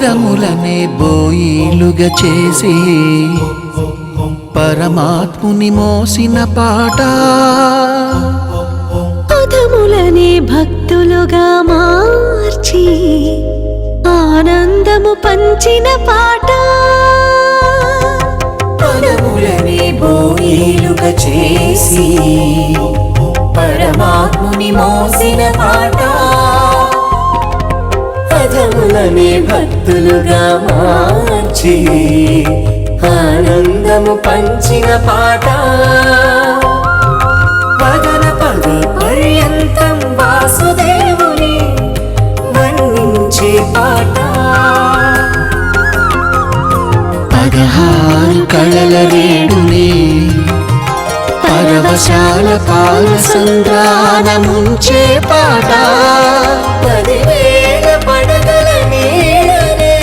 పదములనే బోయిలుగా చేసి పరమాత్ముని మోసిన పాట, పదములనే భక్తులుగా మార్చి ఆనందము పంచిన పాట, పదములనే బోయిలుగా చేసి పరమాత్ముని మోసిన పాట, పదములనే భక్తులుగా మార్చి ఆనందము పంచిన పాట, పదన పద పర్యంతం వాసుదేవుని వర్ణించే పాట, 16 కళల రేడుని పరవశాల పాల సంద్రాన ముంచే పాట, 10,000 పడగల నీడనే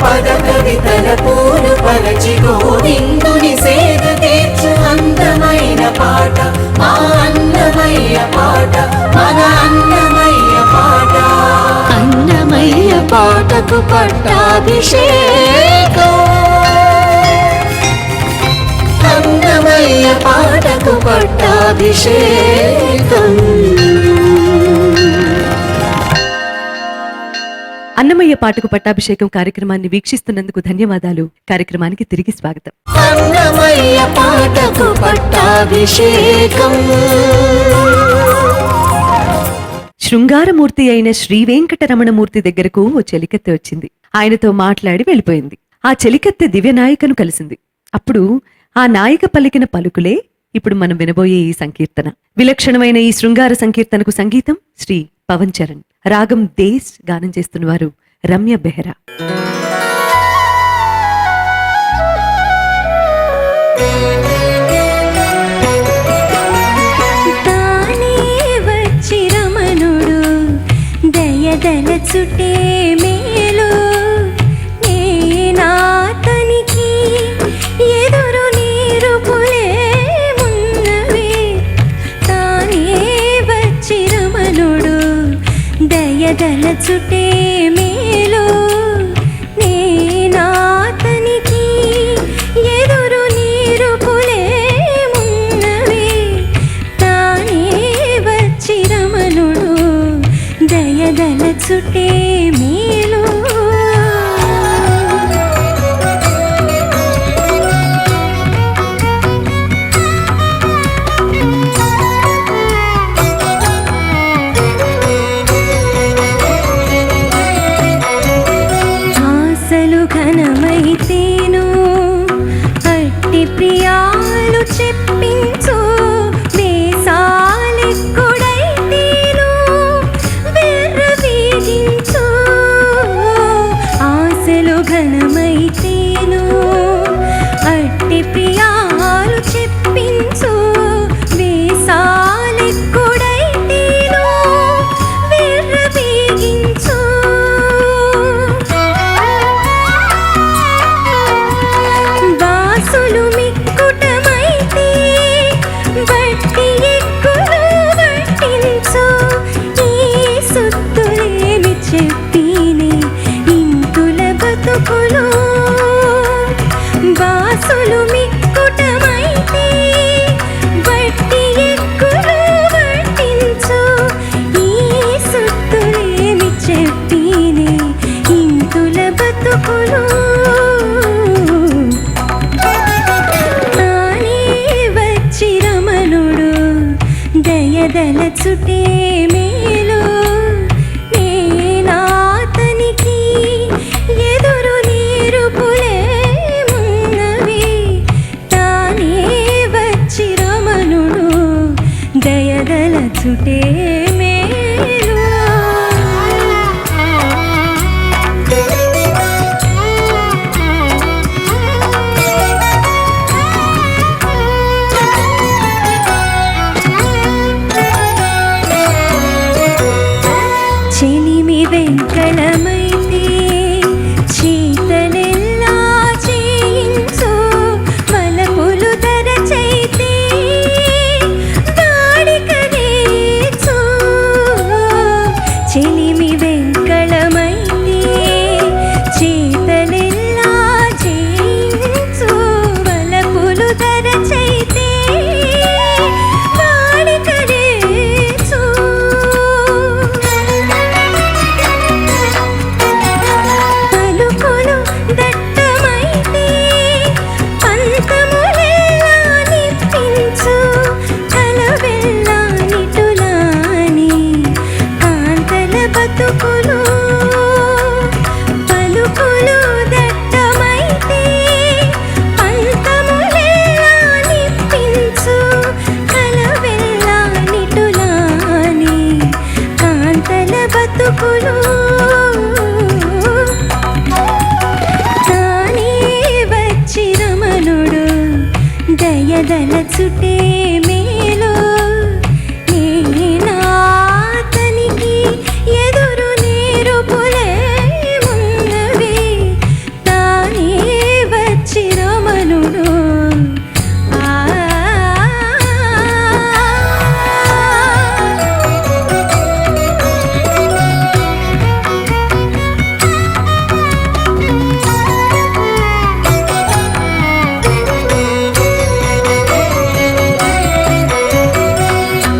పద కవితల పూలు పరచి గోవిందుని సేద తీర్చు అందమైన పాట, మా అన్నమయ్య పాట, మన అన్నమయ్య పాట, అన్నమయ్య పాటకు పట్టాభిషేకం, అన్నమయ్య పాటకు పట్టాభిషేకం. అన్నమయ్య పాటకు పట్టాభిషేకం కార్యక్రమాన్ని వీక్షిస్తున్నందుకు ధన్యవాదాలు. కార్యక్రమానికి తిరిగి స్వాగతం. అన్నమయ్య పాటకు పట్టాభిషేకం. శృంగారమూర్తి అయిన శ్రీ వెంకటరమణమూర్తి దగ్గరకు ఓ చెలికత్తె వచ్చింది. ఆయనతో మాట్లాడి వెళ్ళిపోయింది. ఆ చెలికత్తె దివ్యనాయికను కలిసింది. అప్పుడు ఆ నాయిక పలికిన పలుకులే ఇప్పుడు మనం వినబోయే ఈ సంకీర్తన. విలక్షణమైన ఈ శృంగార సంకీర్తనకు సంగీతం శ్రీ పవన్ చరణ్, రాగం దేశ్, గానం చేస్తున్నవారు రమ్య బెహ్రా. దయదలచుటే మేలు, నేనాతనికి ఎదురు నీరుపులే మున్నవి, తానే వచ్చి రమణుడు దయదలచుటే మేలు, నేనాతనికి ఎదురు నీరుపులే మున్నవి, తానే వచ్చి రమణుడు దయదలచుటే మేలు. ఆశలు ఘనమైతేను అట్టి ప్రియాలు చెప్పించు, వేసాలెక్కుడైతేను వెర్రవీగించు. ఆశలు ఘనమైతేను అట్టి ప్రియాలు చెప్పించు, వేసాలెక్కుడైతేను వెర్రవీగించు. వాసులు మిక్కుటమైతే బట్టి ఎక్కులు వట్టించు, ఈ సుత్తులేమి చెప్పినే ఇంతుల బతుకులు. వాసులు మిక్కుటమైతే బట్టి ఎక్కులు వట్టించు, ఈ సుత్తులేమి చెప్పినే ఇంతుల బతుకులు. తానే వచ్చి రమణుడు దయదలచుటే మేలు, నేనాతనికి ఎదురు నీరుపులే మున్నవి, తానే వచ్చి రమణుడు దయదలచుటే మేలు. దయదలచుటే మేలు నేనాతనికి ఎదురు నేరుపులేమున్నవి తానే వచ్చి రమణుడు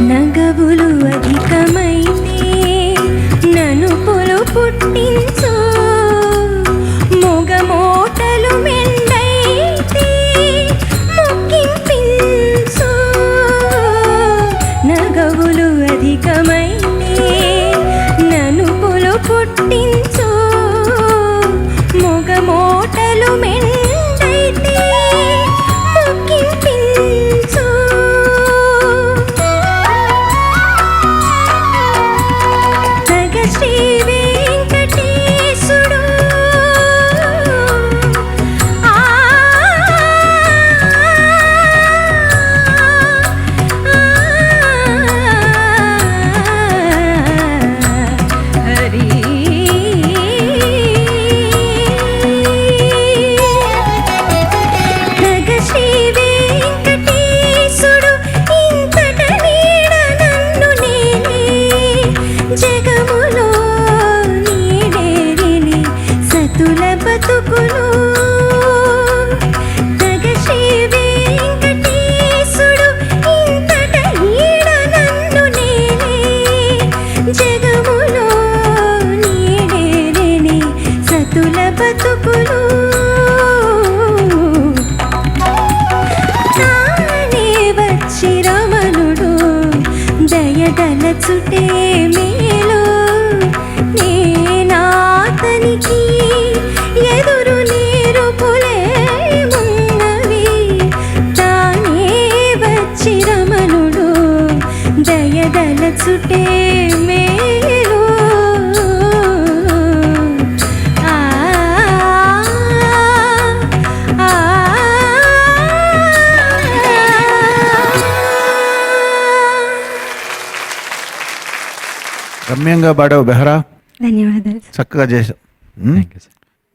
నగవులు అధికమైతే ననుపులు పుట్టించు మొగమోటలు మెండైతే మొక్కింపించు నగవులు అధికమైతే ననుపులు పుట్టించు మొగమోటలు మెండైతే మొక్కింపించు తగ శ్రీ వెంకటేశుడు హరి తగ శ్రీ వెంకటేశుడు ఇంతట నీడ నన్ను నేనే జగములో నీడేరిని సతుల బతుకులు తగ శ్రీ వెంకటేశుడు ఇంతట నీడ నన్ను నేనే జగములో నీడేరిని సతుల బతుకులు తానే వచ్చి రమణుడు దయదలచుటే మేలు నేనాతనికి ఎదురు నేరుపులేమున్నవి తానే వచ్చి రమణుడు దయదలచుటే మేలు ఆ ఆ రమ్యంగా పాడావు బెహరా, ధన్యవాదాలు. చక్కగా చేసావు.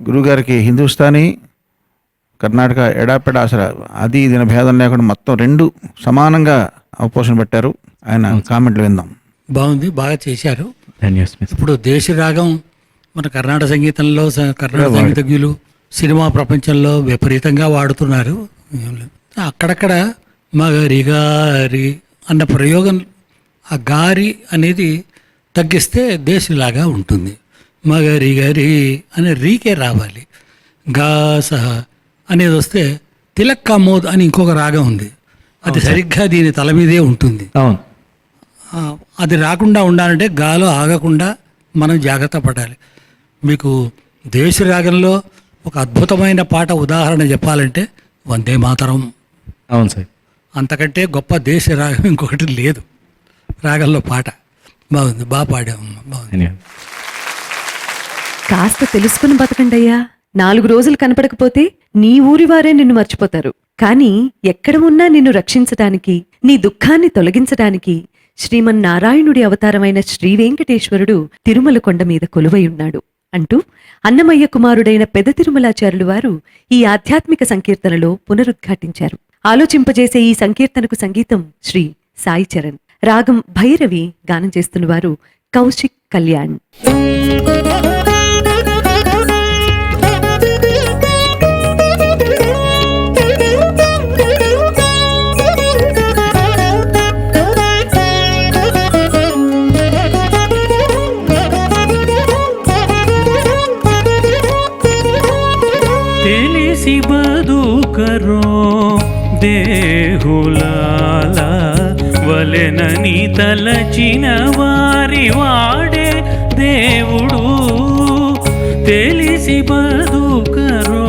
గురుగారికి హిందుస్థానీ, కర్ణాటక ఎడాపెడా అసలు అది ఇది భేదం లేకుండా మొత్తం రెండు సమానంగా అవపోషణ పెట్టారు. ఆయన కామెంట్లు విందాం. బాగుంది, బాగా చేశారు. ధన్యవాదాలు. ఇప్పుడు దేశ రాగం మన కర్ణాటక సంగీతంలో కర్ణాటక సంగీతజ్ఞులు సినిమా ప్రపంచంలో విపరీతంగా వాడుతున్నారు. అక్కడక్కడ మగరి గారి అన్న ప్రయోగం, ఆ గారి అనేది తగ్గిస్తే దేశలాగా ఉంటుంది. మగరి గరి అనే రీకే రావాలి. గా సహ అనేది వస్తే తిలక్ కామోద్ అని ఇంకొక రాగం ఉంది, అది సరిగ్గా దీని తల మీదే ఉంటుంది. అవును. అది రాకుండా ఉండాలంటే గాలో ఆగకుండా మనం జాగ్రత్త పడాలి. మీకు దేశ రాగంలో ఒక అద్భుతమైన పాట ఉదాహరణ చెప్పాలంటే వందే మాతరం. అవును సార్. అంతకంటే గొప్ప దేశ రాగం ఇంకొకటి లేదు. రాగంలో పాట బాగుంది, బాగా పాడాము, బాగుంది. ధన్యవాదాలు. కాస్త తెలుసుకుని బతకండయ్యా. 4 రోజులు కనపడకపోతే నీ ఊరి వారే నిన్ను మర్చిపోతారు. కానీ ఎక్కడ ఉన్నా నిన్ను రక్షించటానికి, నీ దుఃఖాన్ని తొలగించటానికి శ్రీమన్నారాయణుడి అవతారమైన శ్రీ వెంకటేశ్వరుడు తిరుమల కొండ మీద కొలువైయున్నాడు అంటూ అన్నమయ్య కుమారుడైన పెద తిరుమలాచార్యులు వారు ఈ ఆధ్యాత్మిక సంకీర్తనలో పునరుద్ఘాటించారు. ఆలోచింపజేసే ఈ సంకీర్తనకు సంగీతం శ్రీ సాయి చరణ్, రాగం భైరవి, గానం చేస్తున్నవారు కౌశిక్ కళ్యాణ్. తెలిసి బదుకరో దేహులాల వలెనని తలచిన వారి వాడే దేవుడు. తెలిసి బదుకరో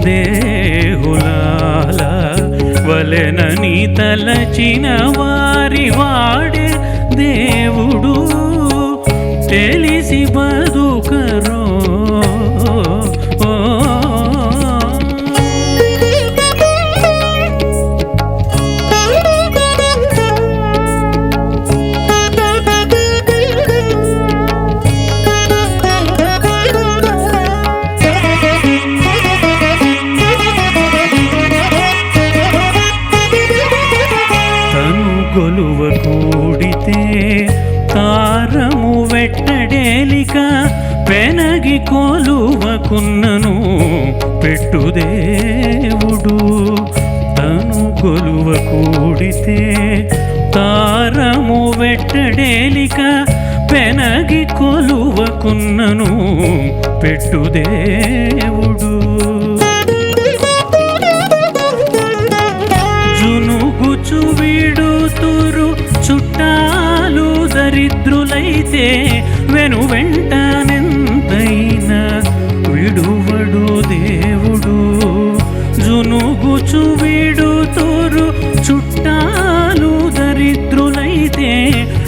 దేహులాల వలెనని తలచిన వారి వాడే దేవుడు. తెలిసి బదుకరో గొలువ కూడితే తారము వెట్టడేలిక పెనగి కొలువకున్నను పెట్టుదేవుడు. జునుగుచు విడుతురు చుట్టాలు దరిద్రులైతే వెను వెంటనెంతైనా విడువడు దేవుడు. జునుగుచు విడుతురు చుట్టాలు దరిద్రులైతే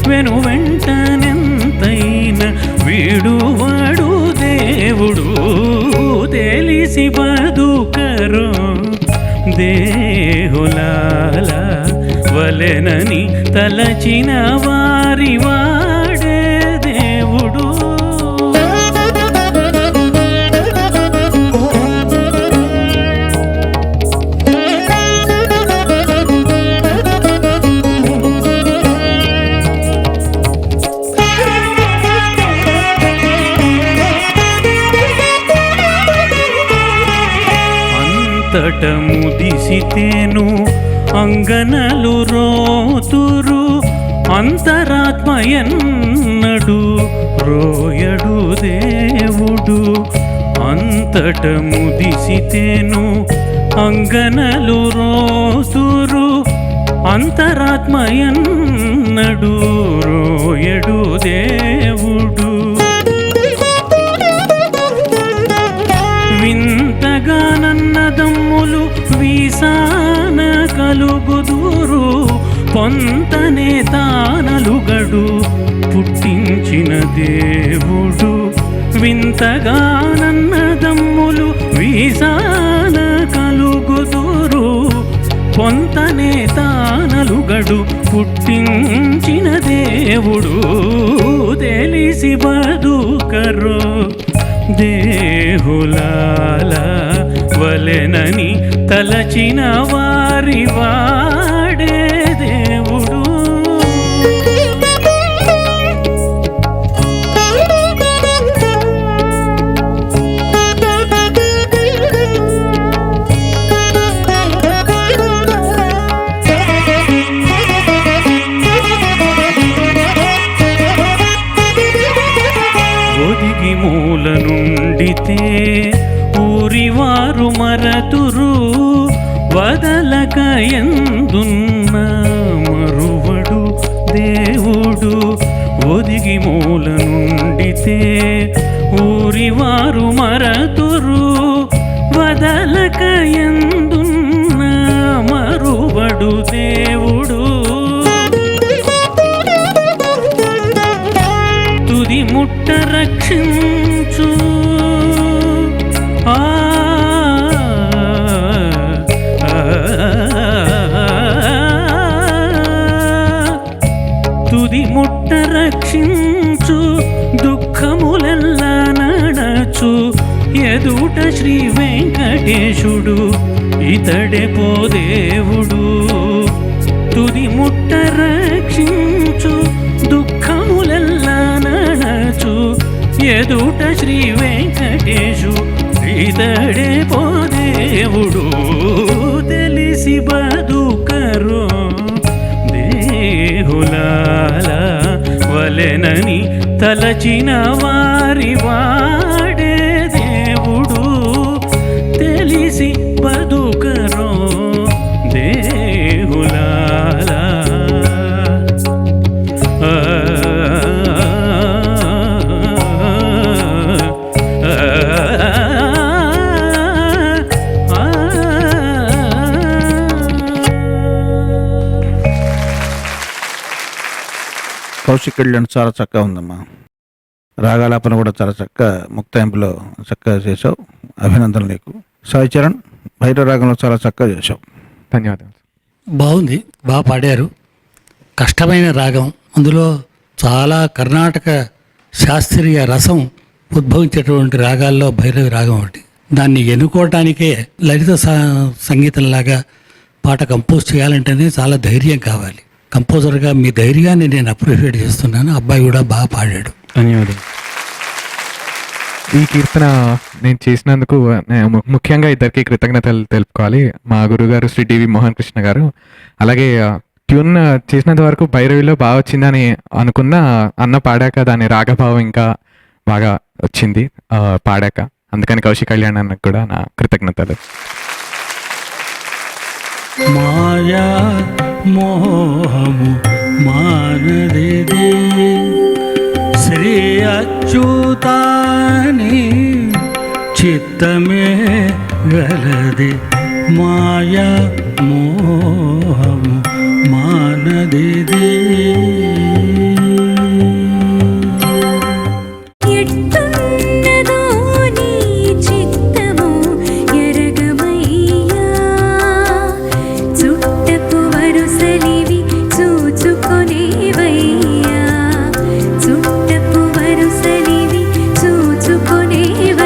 వెను వెంటనెంతైనా విడువడు దేవుడు. తెలిసి బదుకరు దేహులాల వలెనని తలచిన వారి వాడే దేవుడు. అంతటము దిసితేను అంగనలు రోతురు అంతరాత్మయన్నడు రోయడు దేవుడు. అంతటము దిసితేను అంగనలు రోతురు అంతరాత్మయన్నడు రోయడు దేవుడు. వింతగానన్నదమ్ములు వీసాన కలుగుదురు పొంతనే తానలుగడు పుట్టించిన దేవుడు. వింతగానన్నదమ్ములు వీసాన కలుగుదురు పొంతనే తానలుగడు పుట్టించిన దేవుడు. తెలిసి బదుకరు దేహులాల వలెనని తలచిన వారి వాడే దేవుడు. ఒదిగి మూల నుండితే ఊరివారు మరతురు వదలక ఎందున్న మరువడు దేవుడు. ఒదిగి మూల నుండితే ఊరివారు మరతురు వదలక ఎందున్న మరువడు దేవుడు. తుది ముట్ట రక్షించు తుది ముట్ట రక్షించు దుఃఖములెల్లా నడచు ఎదుట శ్రీ వెంకటేశుడు ఇతడే పో దేవుడు. తుది ముట్ట రక్షించు దుఃఖములెల్లా నడచు ఎదుట శ్రీ వెంకటేశు ఇతడే పో దేవుడు. తెలిసి బదుకరు దేహులాల వలెనని తలచిన వారి వాడే దేవుడు. తెలిసి బదుకరు దేహులాల కౌశిక్ కళ్యాణ్ చాలా చక్కగా ఉందమ్మా. రాగాలాపన కూడా చాలా చక్కగా ముక్తాయింపులో చక్కగా చేసావు. అభినందనలు నీకు. సాయి చరణ్ భైరవ రాగంలో చాలా చక్కగా చేసావు. ధన్యవాదాలు. బాగుంది, బాగా పాడారు. కష్టమైన రాగం, అందులో చాలా కర్ణాటక శాస్త్రీయ రసం ఉద్భవించేటువంటి రాగాల్లో భైరవి రాగం ఒకటి. దాన్ని ఎన్నుకోవటానికే లలిత సంగీతంలాగా పాట కంపోజ్ చేయాలంటేనే చాలా ధైర్యం కావాలి. కంపోజర్గా మీ ధైర్యాన్ని నేను అప్రిషియేట్ చేస్తున్నాను. అబ్బాయి కూడా బాగా పాడాడు. ధన్యవాదాలు. ఈ కీర్తన నేను చేసినందుకు నేను ముఖ్యంగా ఇద్దరికి కృతజ్ఞతలు తెలుపుకోవాలి. మా గురుగారు శ్రీ డివి మోహన్ కృష్ణ గారు. అలాగే ట్యూన్ చేసినంత వరకు భైరవిలో బాగా వచ్చిందని అనుకున్న అన్న పాడాక దాని రాగభావం ఇంకా బాగా వచ్చింది పాడాక. అందుకని కౌశిక్ కళ్యాణ్ అన్నకు కూడా నా కృతజ్ఞతలు. మాయా మోహము మానదిదే శ్రీ అచ్యుతాని చిత్తమే గలది. మాయా మోహము మానదిదే. ఎట్టున్నదో నీ చిత్తము ఎరగమయ్యా, చుట్టపు వరుసలివి చూచుకొనేవయ్యా, చుట్టపు వరుసలివి చూచుకొనేవయ్యా.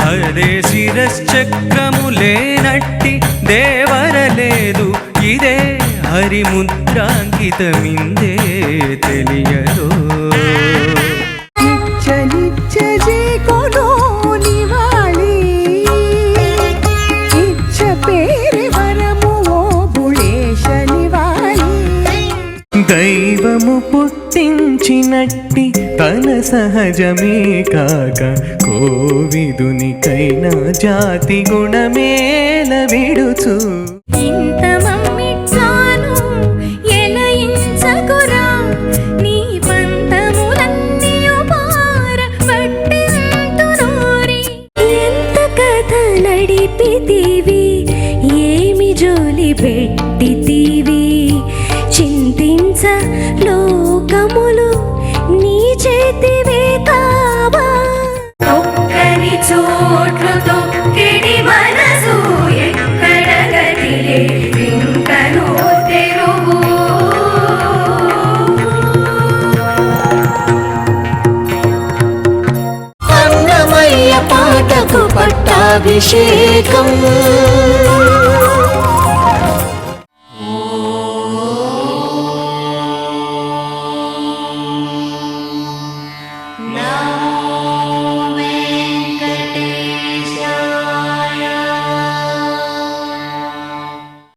అదే శిరశ్చక్రము లేనట్టి దేవర లేదు, ఇదే హరిముద్రాంకితమిందే తెలియదో. నిత్య జే కొనో నివాళి ఇచ్చ పేరు వరము ఓ బుళేశ నివాళి. దైవము పుట్టించినట్టి తన సహజమే కాక కోవిదునికైనా జాతి గుణమేల విడుచు. ఇంత మమ్మిచ్చాను ఎలయించకురా, నీ పంతములన్నీయు పార పట్టింతునోరి. ఎంత కథ నడిపితివి, ఏమి జోలి పెట్టితివి, చింతించ లోకములు నీ చేతివే కావా. ఒక్కరి చోట్లు తొక్కిడి మనసు ఎక్కడ గతిలే ఇంకను తెరువు. అన్నమయ్య పాటకు పట్టాభిషేకం.